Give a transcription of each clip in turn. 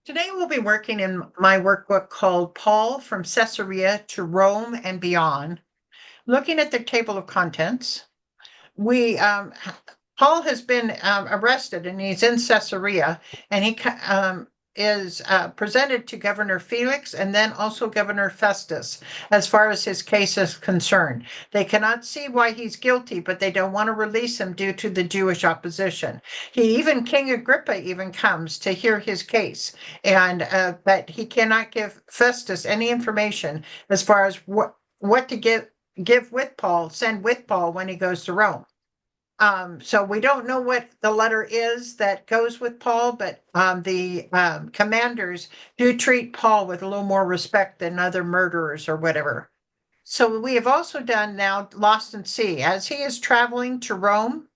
Today we'll be working in my workbook called Paul from Caesarea to Rome and Beyond. Looking at the table of contents, we Paul has been arrested and he's in Caesarea, and he is presented to Governor Felix and then also Governor Festus as far as his case is concerned. They cannot see why he's guilty, but they don't want to release him due to the Jewish opposition. King Agrippa even comes to hear his case, and but he cannot give Festus any information as far as what to give with Paul, send with Paul when he goes to Rome. So we don't know what the letter is that goes with Paul, but the commanders do treat Paul with a little more respect than other murderers or whatever. So we have also done now Lost in Sea. As he is traveling to Rome,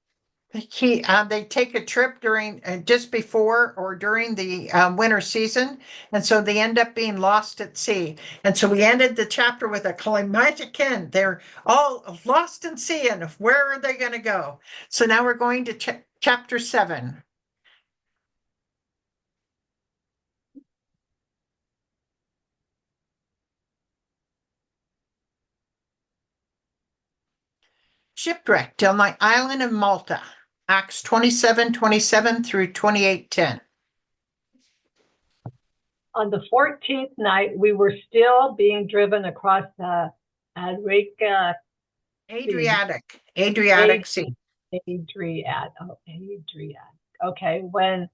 they take a trip during just before or during the winter season, and so they end up being lost at sea. And so we ended the chapter with a climatic end. They're all lost in sea, and where are they going to go? So now we're going to chapter 7. Shipwrecked on the island of Malta, Acts 27:27 through 28:10. On the 14th night, we were still being driven across the Adriatic Sea. Adriatic. Okay, when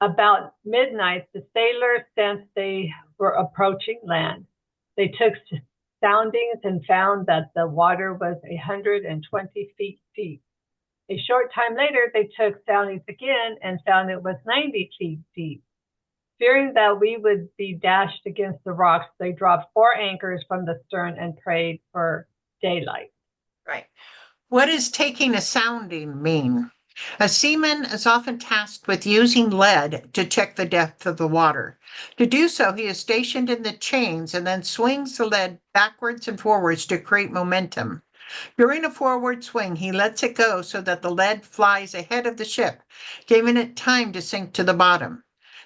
about midnight, the sailors sensed they were approaching land. They took soundings and found that the water was 120 feet deep. A short time later, they took soundings again and found it was 90 feet deep. Fearing that we would be dashed against the rocks, they dropped 4 anchors from the stern and prayed for daylight. Right. What does taking a sounding mean? A seaman is often tasked with using lead to check the depth of the water. To do so, he is stationed in the chains and then swings the lead backwards and forwards to create momentum. During a forward swing, he lets it go so that the lead flies ahead of the ship, giving it time to sink to the bottom.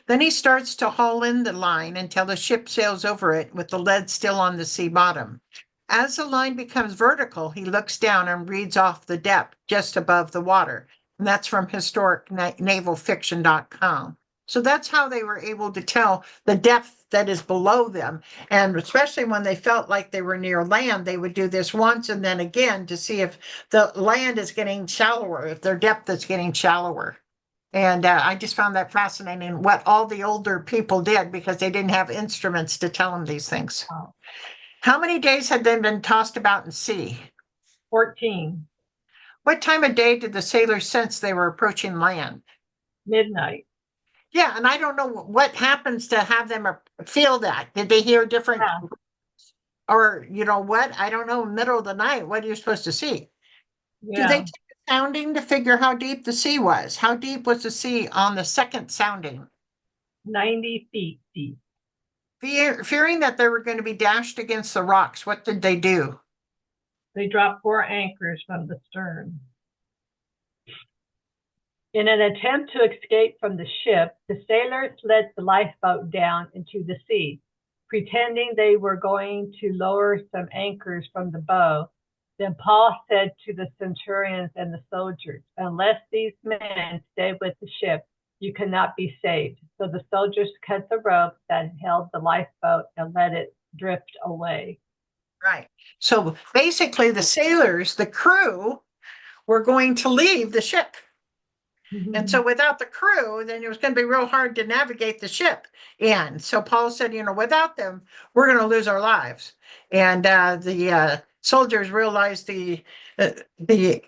Then he starts to haul in the line until the ship sails over it with the lead still on the sea bottom. As the line becomes vertical, he looks down and reads off the depth just above the water. And that's from historicnavalfiction.com. So that's how they were able to tell the depth that is below them. And especially when they felt like they were near land, they would do this once and then again to see if the land is getting shallower, if their depth is getting shallower. And I just found that fascinating what all the older people did because they didn't have instruments to tell them these things. Wow. How many days had they been tossed about in sea? 14. What time of day did the sailors sense they were approaching land? Midnight. Yeah, and I don't know what happens to have them feel that. Did they hear different? Yeah. Or, you know what? I don't know, middle of the night, what are you supposed to see? Yeah. Do they take a sounding to figure how deep the sea was? How deep was the sea on the second sounding? 90 feet deep. Fearing that they were going to be dashed against the rocks, what did they do? They dropped 4 anchors from the stern. In an attempt to escape from the ship, the sailors let the lifeboat down into the sea, pretending they were going to lower some anchors from the bow. Then Paul said to the centurions and the soldiers, "Unless these men stay with the ship, you cannot be saved." So the soldiers cut the rope that held the lifeboat and let it drift away. Right. So basically, the sailors, the crew, were going to leave the ship. And so without the crew, then it was going to be real hard to navigate the ship. And so Paul said, without them, we're going to lose our lives. And the soldiers realized the validity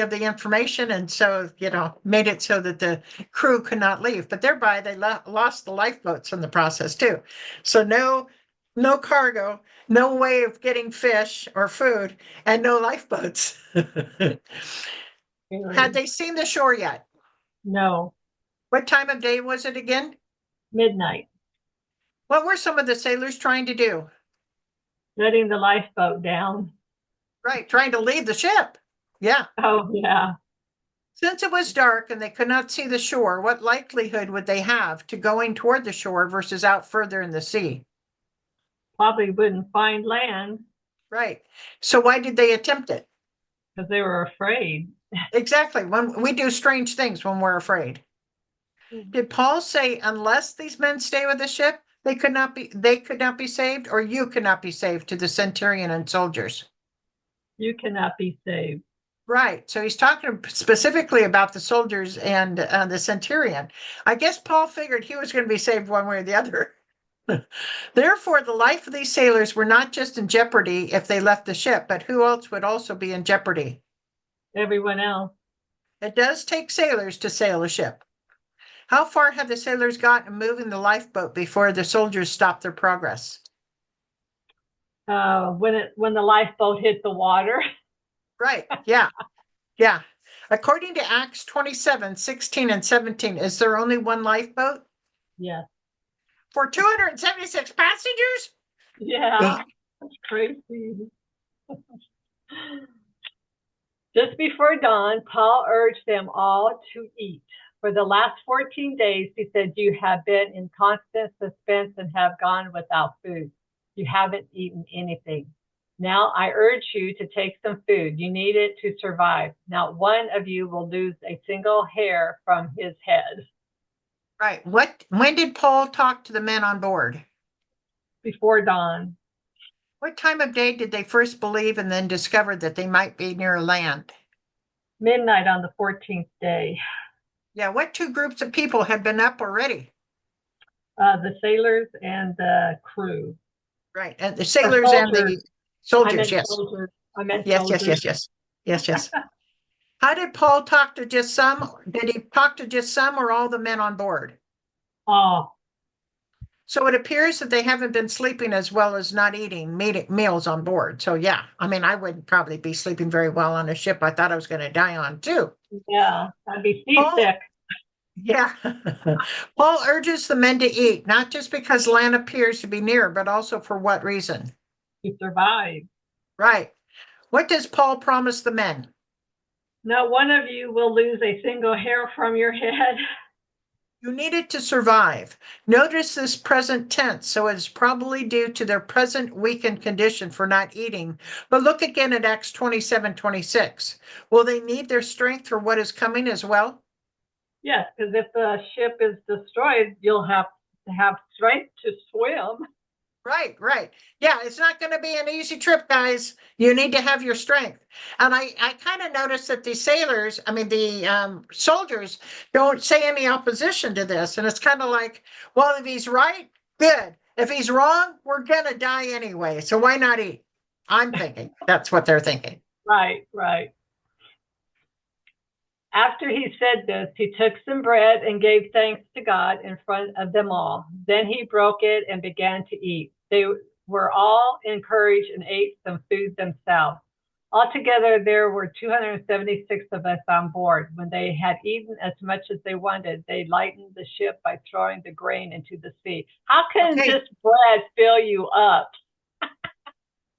of the information, and so made it so that the crew could not leave. But thereby they lost the lifeboats in the process too. So no cargo, no way of getting fish or food, and no lifeboats. Had they seen the shore yet? No. What time of day was it again? Midnight. What were some of the sailors trying to do? Letting the lifeboat down. Right, trying to leave the ship. Yeah. Oh, yeah. Since it was dark and they could not see the shore, what likelihood would they have to going toward the shore versus out further in the sea? Probably wouldn't find land Right. So why did they attempt it? because they were afraid. Exactly. When we do strange things when we're afraid. Did Paul say, unless these men stay with the ship, they could not be saved, or you could not be saved to the centurion and soldiers? You cannot be saved. Right. So he's talking specifically about the soldiers and the centurion. I guess Paul figured he was going to be saved one way or the other. Therefore, the life of these sailors were not just in jeopardy if they left the ship, but who else would also be in jeopardy? Everyone else. It does take sailors to sail a ship. How far had the sailors got in moving the lifeboat before the soldiers stopped their progress? When the lifeboat hit the water. Right. Yeah. Yeah. According to Acts 27, 16, and 17, is there only one lifeboat? Yes. For 276 passengers? Yeah. That's crazy. Just before dawn, Paul urged them all to eat. For the last 14 days, he said, you have been in constant suspense and have gone without food. You haven't eaten anything. Now I urge you to take some food. You need it to survive. Not one of you will lose a single hair from his head. Right. When did Paul talk to the men on board? Before dawn. What time of day did they first believe and then discover that they might be near land? Midnight on the 14th day. Yeah, what two groups of people had been up already? The sailors and the crew. Right. And the Or sailors and soldiers. the soldiers, meant yes. soldiers. I meant Yes, yes, soldiers. yes, yes. Yes, yes. How did Paul talk to just some? Did he talk to just some or all the men on board? Oh, So it appears that they haven't been sleeping as well as not eating meals on board. So yeah, I mean, I wouldn't probably be sleeping very well on a ship I thought I was going to die on too. yeah. I'd be Paul, seasick. yeah. Paul urges the men to eat, not just because land appears to be near, but also for what reason? To survive. Right. What does Paul promise the men? Not one of you will lose a single hair from your head. You needed to survive. Notice this present tense, so it's probably due to their present weakened condition for not eating. But look again at Acts 27:26. Will they need their strength for what is coming as well? Yes, because if the ship is destroyed, you'll have to have strength to swim. Right, right. Yeah, it's not going to be an easy trip, guys. You need to have your strength. And I kind of noticed that the sailors, I mean, the soldiers don't say any opposition to this. And it's kind of like, well, if he's right, good. If he's wrong, we're going to die anyway. So why not eat? I'm thinking that's what they're thinking. Right, right. After he said this, he took some bread and gave thanks to God in front of them all. Then he broke it and began to eat. They were all encouraged and ate some food themselves. Altogether, there were 276 of us on board. When they had eaten as much as they wanted, they lightened the ship by throwing the grain into the sea. How can Okay. just bread fill you up?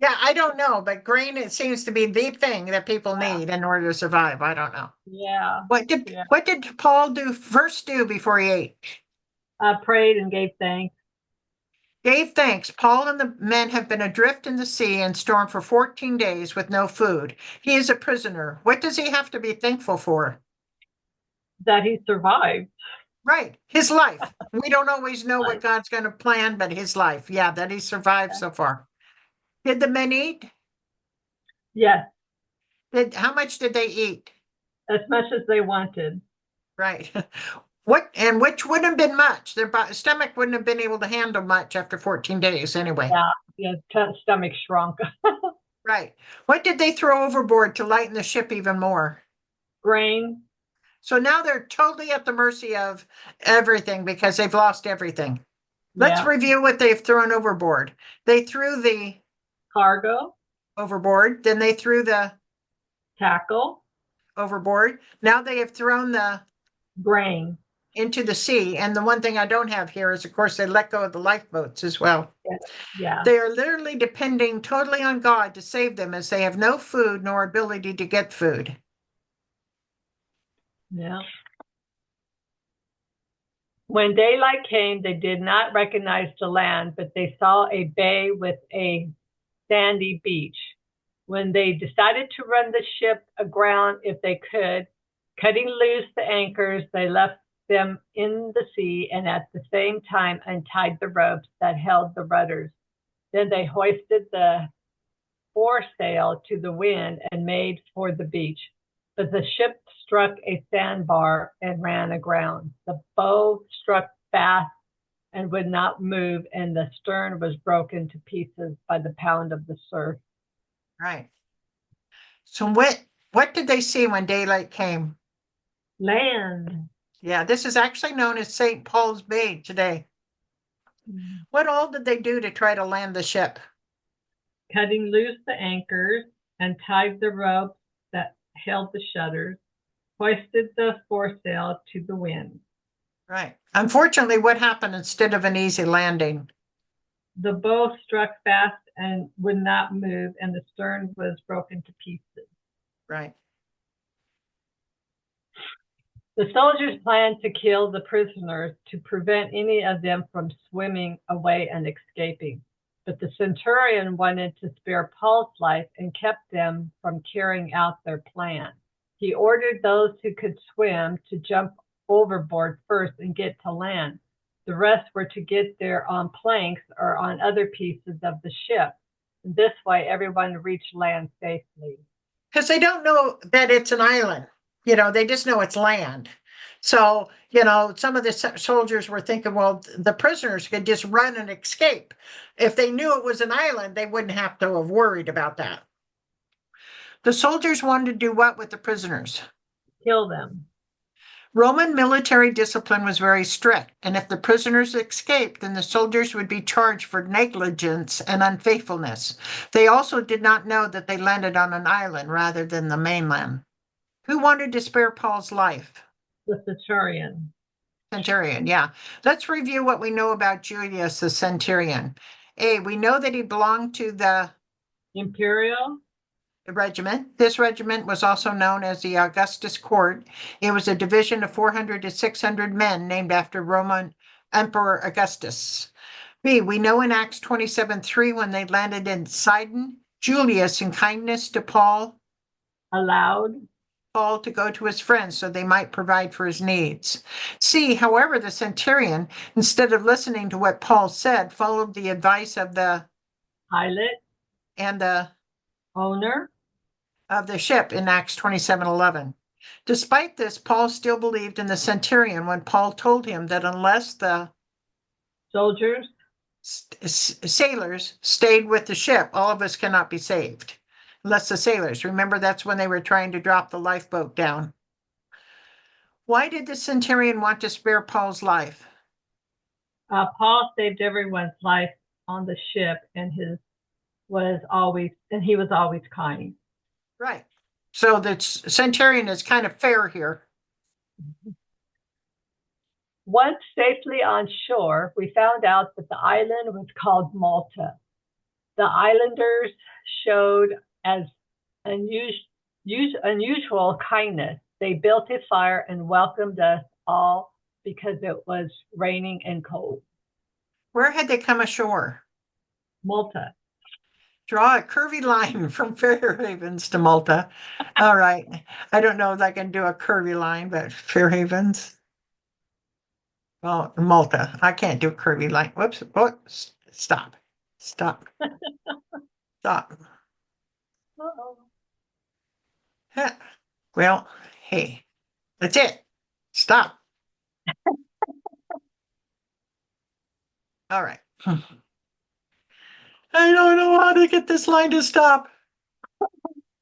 Yeah, I don't know, but grain, it seems to be the thing that people need in order to survive. I don't know. Yeah, yeah. What did Paul do before he ate? Prayed and gave thanks. Gave thanks. Paul and the men have been adrift in the sea and storm for 14 days with no food. He is a prisoner. What does he have to be thankful for? That he survived. Right, his life. We don't always know what God's going to plan, but his life. Yeah, that he survived so far. Did the men eat? Yes, How much did they eat? as much as they wanted. Right. Which wouldn't have been much. Their stomach wouldn't have been able to handle much after 14 days anyway. Yeah, stomach shrunk. Right. What did they throw overboard to lighten the ship even more? Grain. So now they're totally at the mercy of everything because they've lost everything. Let's Yeah. review what they've thrown overboard. They threw the Cargo. overboard, then they threw the Tackle. overboard. Now they have thrown the Grain. into the sea. And the one thing I don't have here is, of course, they let go of the lifeboats as well. Yeah. They are literally depending totally on God to save them as they have no food nor ability to get food. Yeah. When daylight came, they did not recognize the land, but they saw a bay with a sandy beach. When they decided to run the ship aground if they could, cutting loose the anchors, they left them in the sea and at the same time untied the ropes that held the rudders. Then they hoisted the foresail to the wind and made for the beach. But the ship struck a sandbar and ran aground. The bow struck fast and would not move, and the stern was broken to pieces by the pound of the surf. Right. So what did they see when daylight came? Land. Yeah, this is actually known as St. Paul's Bay today. What all did they do to try to land the ship? Cutting loose the anchors and tied the ropes that held the shutters, hoisted the foresail to the wind. Right. Unfortunately, what happened instead of an easy landing? The bow struck fast and would not move, and the stern was broken to pieces. Right. The soldiers planned to kill the prisoners to prevent any of them from swimming away and escaping. But the centurion wanted to spare Paul's life and kept them from carrying out their plan. He ordered those who could swim to jump overboard first and get to land. The rest were to get there on planks or on other pieces of the ship. This way, everyone reached land safely. Because they don't know that it's an island. They just know it's land. So, some of the soldiers were thinking, well, the prisoners could just run and escape. If they knew it was an island, they wouldn't have to have worried about that. The soldiers wanted to do what with the prisoners? Kill them. Roman military discipline was very strict, and if the prisoners escaped, then the soldiers would be charged for negligence and unfaithfulness. They also did not know that they landed on an island rather than the mainland. Who wanted to spare Paul's life? The centurion. Centurion, yeah. Let's review what we know about Julius the centurion. We know that he belonged to the Imperial regiment. This regiment was also known as the Augustus Court. It was a division of 400 to 600 men named after Roman Emperor Augustus. We know in Acts 27:3 when they landed in Sidon, Julius, in kindness to Paul, allowed Paul to go to his friends so they might provide for his needs. However, the centurion, instead of listening to what Paul said, followed the advice of the pilot and the owner of the ship in Acts 27:11. Despite this, Paul still believed in the centurion when Paul told him that unless the soldiers, sailors stayed with the ship, all of us cannot be saved. Unless the sailors, remember that's when they were trying to drop the lifeboat down. Why did the centurion want to spare Paul's life? Paul saved everyone's life on the ship, and he was always kind. Right. So the centurion is kind of fair here. Once safely on shore, we found out that the island was called Malta. The islanders showed as unusual kindness. They built a fire and welcomed us all because it was raining and cold. Where had they come ashore? Malta. Draw a curvy line from Fair Havens to Malta. All right. I don't know if I can do a curvy line, but Fair Havens. Well, Malta. I can't do a curvy line. Whoops. Stop. Stop. Stop. Uh-oh. Well, hey, that's it. Stop. All right. I don't know how to get this line to stop.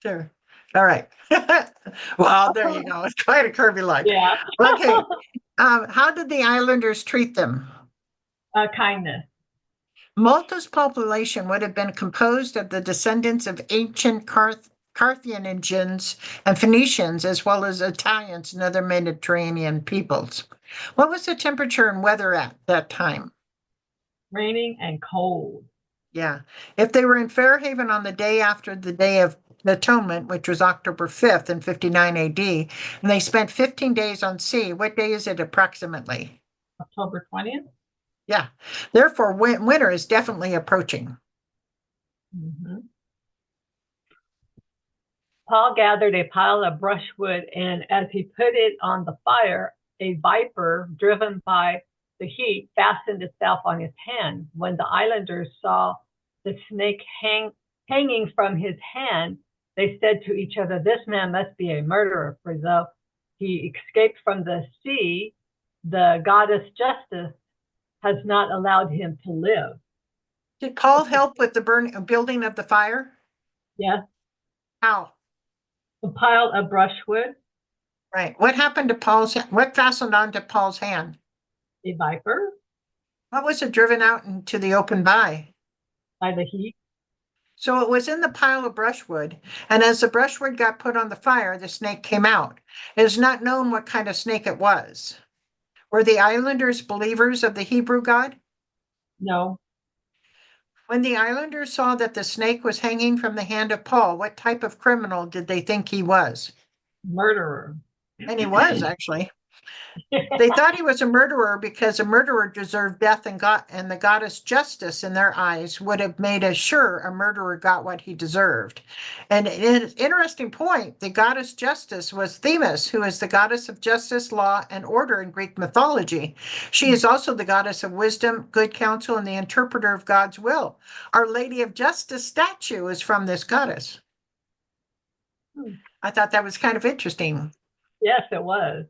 There. All right. Well, there you go. It's quite a curvy line. Yeah. Okay. How did the islanders treat them? Kindness. Malta's population would have been composed of the descendants of ancient Carthaginians and Phoenicians, as well as Italians and other Mediterranean peoples. What was the temperature and weather at that time? Raining and cold. Yeah. If they were in Fairhaven on the day after the day of Atonement, which was October 5th in 59 AD, and they spent 15 days on sea. What day is it approximately? October 20th. Yeah. Therefore, winter is definitely approaching. Mm-hmm. Paul gathered a pile of brushwood, and as he put it on the fire, a viper, driven by the heat, fastened itself on his hand. When the islanders saw the snake hanging from his hand, they said to each other, "This man must be a murderer, for though he escaped from the sea, the goddess Justice has not allowed him to live." Did Paul help with the building of the fire? Yes, How? a pile of brushwood, Right. What happened to what fastened onto Paul's hand? a viper What was it driven out into the open by? by the heat. So it was in the pile of brushwood, and as the brushwood got put on the fire, the snake came out. It is not known what kind of snake it was. Were the islanders believers of the Hebrew God? No, When the islanders saw that the snake was hanging from the hand of Paul, what type of criminal did they think he was? murderer. And he was actually. They thought he was a murderer because a murderer deserved death, and the goddess Justice in their eyes would have made us sure a murderer got what he deserved. And an interesting point, the goddess Justice was Themis, who is the goddess of justice, law, and order in Greek mythology. She is also the goddess of wisdom, good counsel, and the interpreter of God's will. Our Lady of Justice statue is from this goddess. I thought that was kind of interesting. Yes, it was.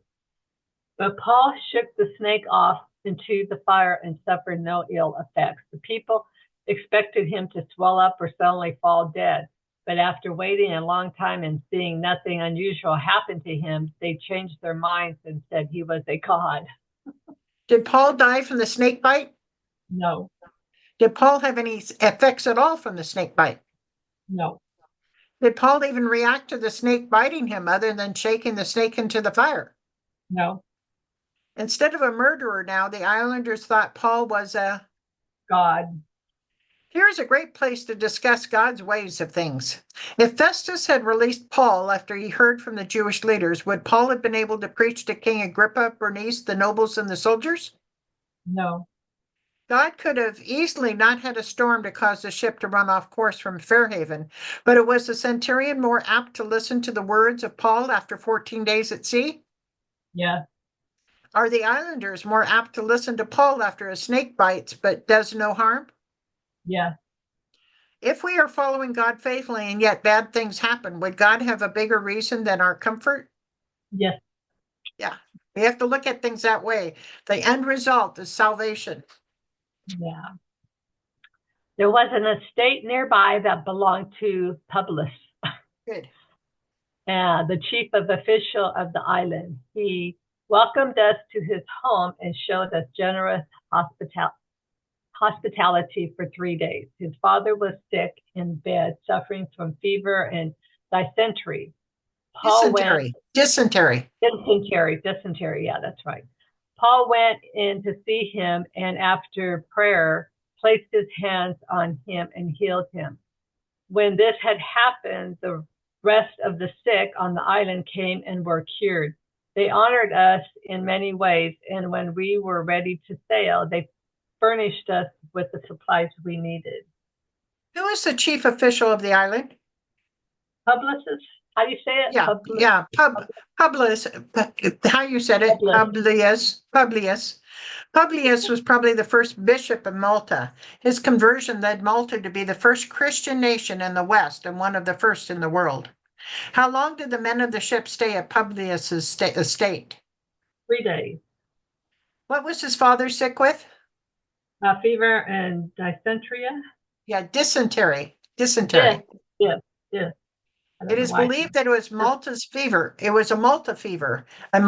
But Paul shook the snake off into the fire and suffered no ill effects. The people expected him to swell up or suddenly fall dead. But after waiting a long time and seeing nothing unusual happen to him, they changed their minds and said he was a god. Did Paul die from the snake bite? No, Did Paul have any effects at all from the snake bite? no, Did Paul even react to the snake biting him other than shaking the snake into the fire? no, Instead of a murderer now, the islanders thought Paul was a. God. Here's a great place to discuss God's ways of things. If Festus had released Paul after he heard from the Jewish leaders, would Paul have been able to preach to King Agrippa, Bernice, the nobles, and the soldiers? No, God could have easily not had a storm to cause the ship to run off course from Fairhaven, but it was the centurion more apt to listen to the words of Paul after 14 days at sea? yes, Are the islanders more apt to listen to Paul after a snake bites but does no harm? yes, If we are following God faithfully and yet bad things happen, would God have a bigger reason than our comfort? yes, Yeah, we have to look at things that way. The end result is salvation. yeah. There was an estate nearby that belonged to Publius, Good. the chief of official of the island. He welcomed us to his home and showed us generous hospitality for 3 days. His father was sick in bed, suffering from fever and dysentery. Paul went Dysentery. dysentery. Yeah, that's right. Paul went in to see him, and after prayer, placed his hands on him and healed him. When this had happened, the rest of the sick on the island came and were cured. They honored us in many ways, and when we were ready to sail, they furnished us with the supplies we needed. Who is the chief official of the island? Publius, how do you say it? Yeah, yeah, Publius, how you said it, Publius. Publius was probably the first bishop of Malta. His conversion led Malta to be the first Christian nation in the West and one of the first in the world. How long did the men of the ship stay at Publius's estate? 3 days. What was his father sick with? Fever and dysentery. Yeah, dysentery. Yes, Dysentery. yes, yes. I It don't know is why. believed that it was Malta's fever. It was a Malta fever, a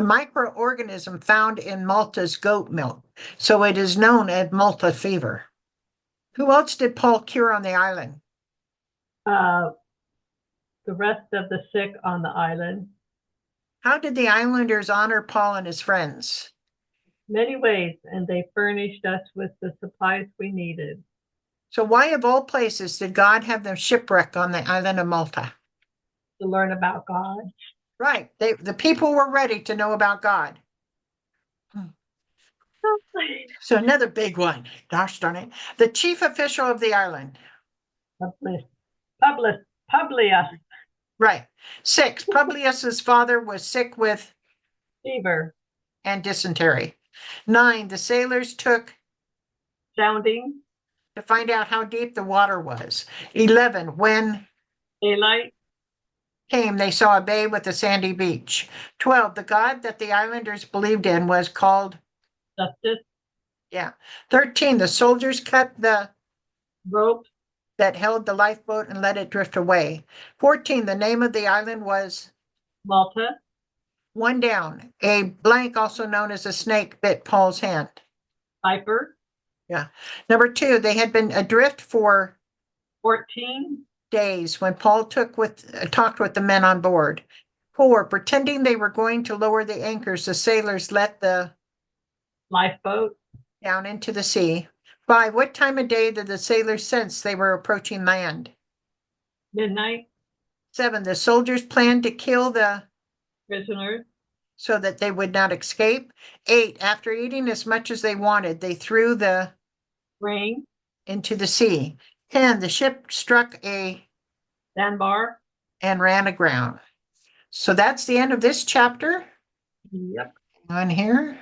microorganism found in Malta's goat milk. So it is known as Malta fever. Who else did Paul cure on the island? Uh, the rest of the sick on the island. How did the islanders honor Paul and his friends? Many ways, and they furnished us with the supplies we needed. So why of all places did God have them shipwreck on the island of Malta? To learn about God. Right. The people were ready to know about God. So another big one. Gosh darn it. The chief official of the island. Publius. Publius. Right. 6. Publius's father was sick with Fever. and dysentery. 9. The sailors took Sounding. to find out how deep the water was. 11. When Daylight. came, they saw a bay with a sandy beach. 12. The god that the islanders believed in was called Justice. 13. The soldiers cut the Rope. that held the lifeboat and let it drift away. 14. The name of the island was Malta. 1 down. A blank, also known as a snake, bit Paul's hand. Viper. Number 2. They had been adrift for 14. days when Paul talked with the men on board. 4. Pretending they were going to lower the anchors, the sailors let the Lifeboat. down into the sea. 5. What time of day did the sailors sense they were approaching land? Midnight. 7. The soldiers planned to kill the Prisoners. so that they would not escape. 8. After eating as much as they wanted, they threw the Ring. into the sea. 10. The ship struck a Sandbar. and ran aground. So that's the end of this chapter. Yep. On here.